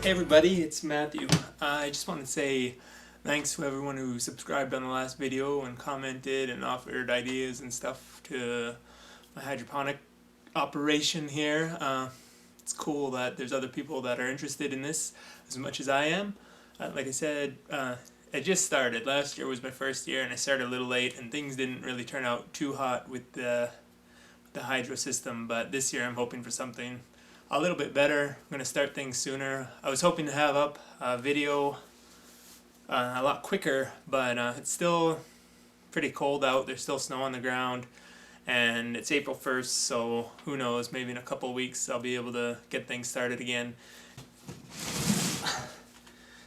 Hey everybody, it's Matthew. I just want to say thanks to everyone who subscribed on the last video and commented and offered ideas and stuff to my hydroponic operation here. It's cool that there's other people that are interested in this as much as I am. Like I said, I just started. Last year was my first year and I started a little late and things didn't really turn out too hot with the hydro system, but this year I'm hoping for something a little bit better. I'm going to start things sooner. I was hoping to have up a video a lot quicker, but it's still pretty cold out. There's still snow on the ground, and it's April 1st, so who knows, maybe in a couple of weeks I'll be able to get things started again.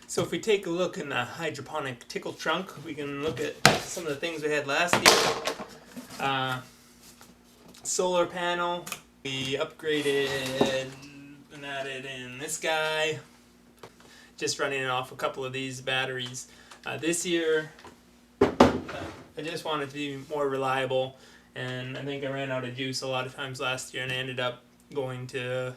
So if we take a look in the hydroponic tickle trunk, we can look at some of the things we had last year. Solar panel. We upgraded and added in this guy, just running it off a couple of these batteries. This year, I just wanted to be more reliable, and I think I ran out of juice a lot of times last year, and I ended up going to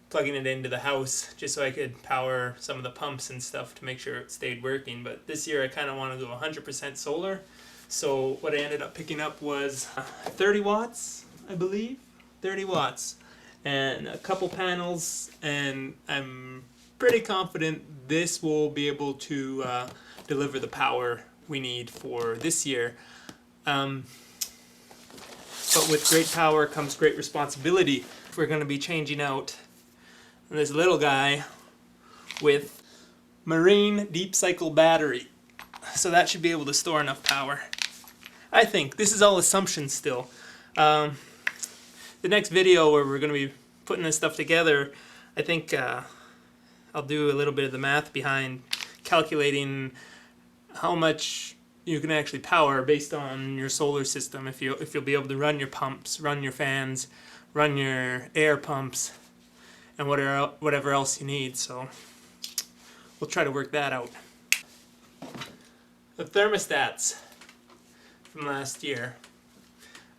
plugging it into the house just so I could power some of the pumps and stuff to make sure it stayed working. But this year I kind of want to go 100% solar, so what I ended up picking up was 30 watts, I believe. 30 watts and a couple panels, and I'm pretty confident this will be able to deliver the power we need for this year. But with great power comes great responsibility. We're going to be changing out this little guy with marine deep cycle battery, so that should be able to store enough power. I think this is all assumptions still. The next video where we're going to be putting this stuff together, I think I'll do a little bit of the math behind calculating how much you can actually power based on your solar system, if you'll be able to run your pumps, run your fans, run your air pumps, and whatever else you need. So we'll try to work that out. The thermostats from last year.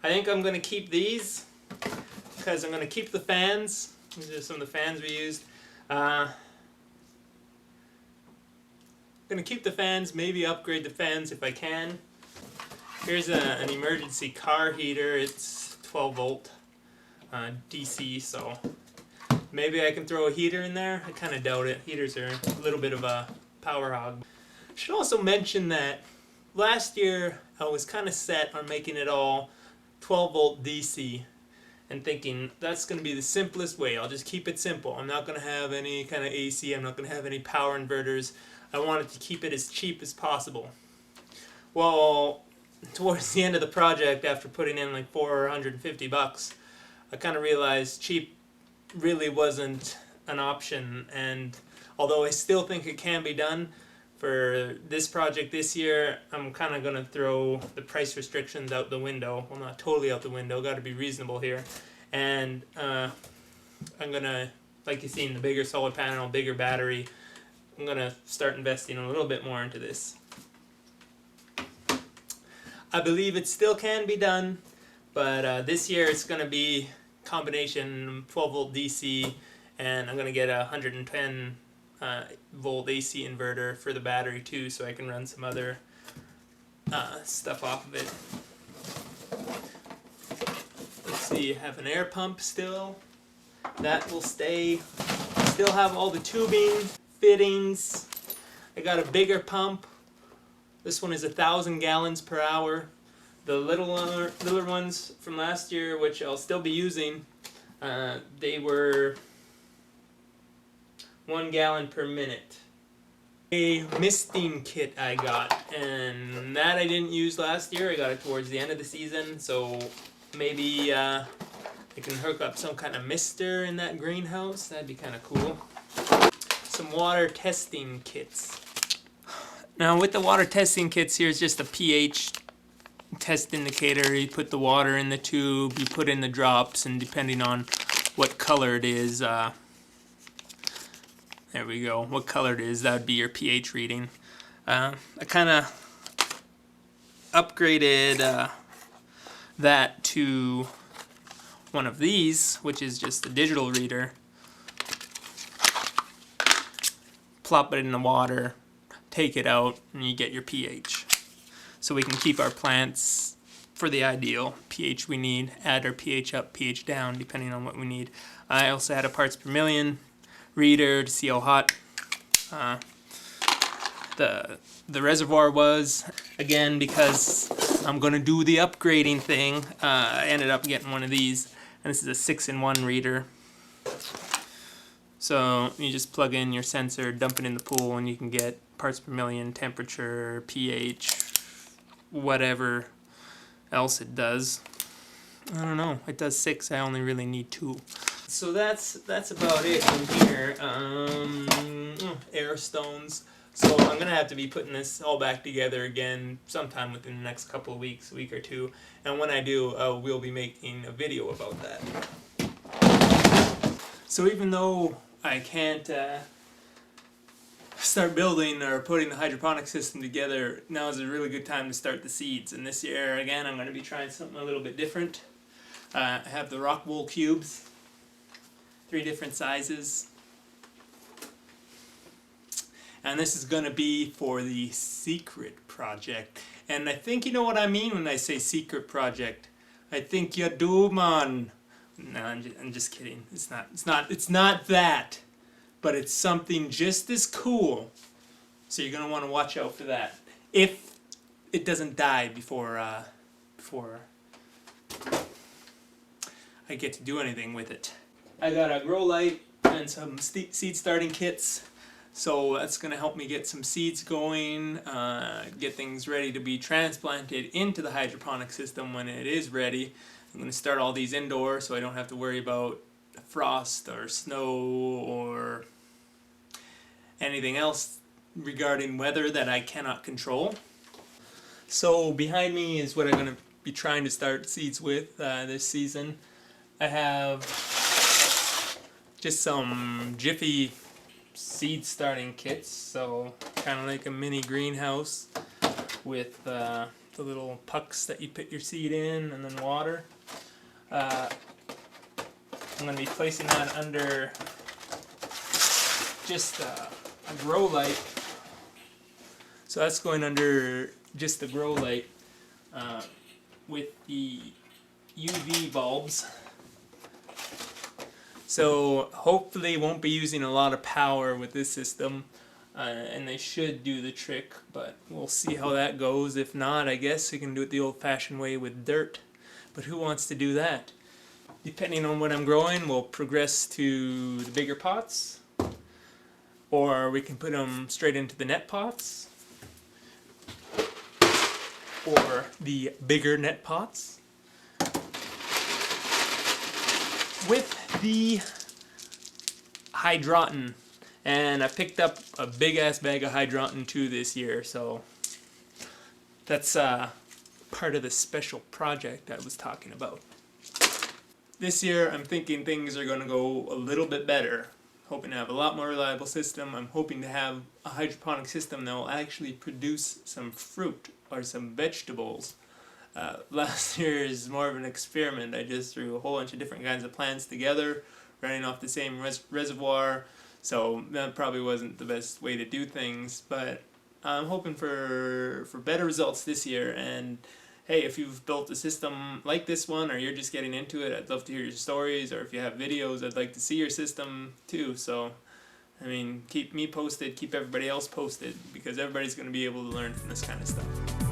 I think I'm going to keep these, because I'm going to keep the fans. These are some of the fans we used. I'm going to keep the fans, maybe upgrade the fans if I can. Here's an emergency car heater. It's 12 volt DC, so maybe I can throw a heater in there. I kind of doubt it. Heaters are a little bit of a power hog. I should also mention that last year I was kind of set on making it all 12 volt DC. And thinking that's going to be the simplest way. I'll just keep it simple. I'm not going to have any kind of AC. I'm not going to have any power inverters. I wanted to keep it as cheap as possible. Well, towards the end of the project, after putting in like $450, I kind of realized cheap really wasn't an option. And although I still think it can be done, for this project this year, I'm kind of going to throw the price restrictions out the window. Well, not totally out the window, got to be reasonable here. And I'm going to, like you see in the bigger solar panel, bigger battery, I'm going to start investing a little bit more into this. I believe it still can be done, but this year it's going to be combination 12 volt DC, and I'm going to get a 110 volt AC inverter for the battery too, so I can run some other stuff off of it. Let's see, I have an air pump still. That will stay. Still have all the tubing, fittings. I got a bigger pump. This one is 1,000 gallons per hour. The littler ones from last year, which I'll still be using, they were 1 gallon per minute. A misting kit I got, and that I didn't use last year. I got it towards the end of the season, so maybe I can hook up some kind of mister in that greenhouse. That'd be kind of cool. Some water testing kits. Now with the water testing kits, here's just a pH test indicator. You put the water in the tube, you put in the drops, and depending on what color it is, there we go. What color it is, that would be your pH reading. I kind of upgraded that to one of these, which is just a digital reader. plop it in the water, take it out, and you get your pH. So we can keep our plants for the ideal pH we need, add our pH up, pH down, depending on what we need. I also had a parts per million reader to see how hot the reservoir was. Again, because I'm going to do the upgrading thing, I ended up getting one of these, and this is a 6-in-1 reader. So you just plug in your sensor, dump it in the pool, and you can get parts per million, temperature, pH, whatever else it does. I don't know, it does 6, I only really need 2. So that's about it in here. Air stones. So I'm going to have to be putting this all back together again sometime within the next couple of weeks, a week or two. And when I do, we'll be making a video about that. So even though I can't start building or putting the hydroponic system together, now is a really good time to start the seeds. And this year, again, I'm going to be trying something a little bit different. I have the rock wool cubes, 3 different sizes. And this is going to be for the secret project. And I think you know what I mean when I say secret project. I think you do, man. No, I'm just kidding. It's not that. But it's something just as cool. So you're going to want to watch out for that. If it doesn't die before I get to do anything with it. I got a grow light and some seed starting kits. So that's going to help me get some seeds going, get things ready to be transplanted into the hydroponic system when it is ready. I'm going to start all these indoors so I don't have to worry about frost or snow or anything else regarding weather that I cannot control. So behind me is what I'm going to be trying to start seeds with this season. I have just some Jiffy seed starting kits, so kind of like a mini greenhouse with the little pucks that you put your seed in and then water. I'm going to be placing that under just a grow light. So that's going under just the grow light with the UV bulbs. So hopefully won't be using a lot of power with this system, and they should do the trick, but we'll see how that goes. If not, I guess we can do it the old-fashioned way with dirt, but who wants to do that? Depending on what I'm growing, we'll progress to the bigger pots, or we can put them straight into the net pots, or the bigger net pots. With the Hydroton, and I picked up a big ass bag of Hydroton too this year, so that's part of the special project I was talking about. This year I'm thinking things are going to go a little bit better, hoping to have a lot more reliable system. I'm hoping to have a hydroponic system that will actually produce some fruit or some vegetables. Last year is more of an experiment. I just threw a whole bunch of different kinds of plants together, running off the same reservoir, so that probably wasn't the best way to do things, but I'm hoping for better results this year. And hey, if you've built a system like this one, or you're just getting into it, I'd love to hear your stories, or if you have videos, I'd like to see your system too. So I mean, keep me posted, keep everybody else posted, because everybody's going to be able to learn from this kind of stuff.